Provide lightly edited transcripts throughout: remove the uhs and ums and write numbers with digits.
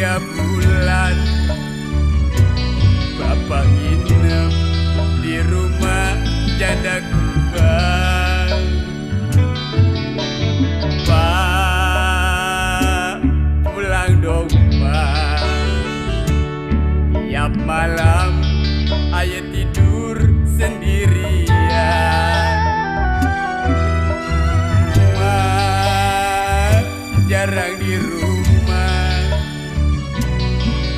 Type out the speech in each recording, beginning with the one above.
3 bulan Bapak nginep di rumah janda kembang. Pak, pulang dong Pak. Tiap malam ayah tidur sendirian. Mak jarang di rumah,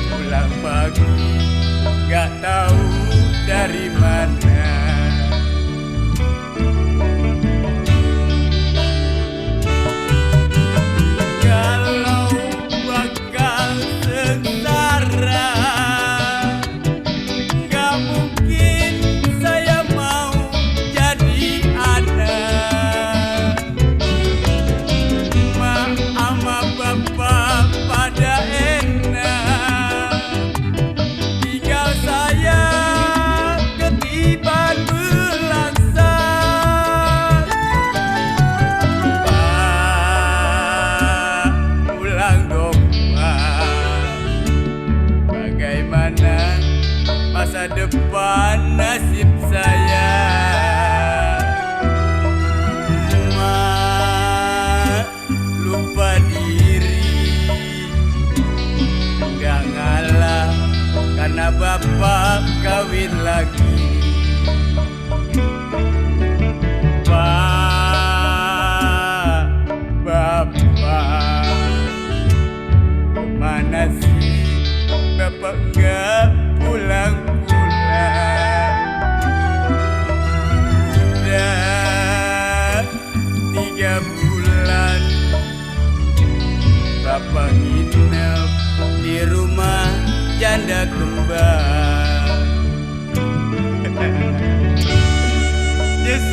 pulang pagi gak tahu dari mana. Kalau bakal sengsara, gak mungkin saya mau jadi anak. Mak sama bapak pada enak, tinggal saya ketiban belangsak. Pak, pulang dong Pak. Bagaimana masa depan nasib saya? Mak lupa diri, gak ngalah karena bapak kawin lagi. Pak, bapak, kemana sih bapak gak pulang-pulang? Sudah 3 bulan bapak nginep di rumah janda kembang. Yes,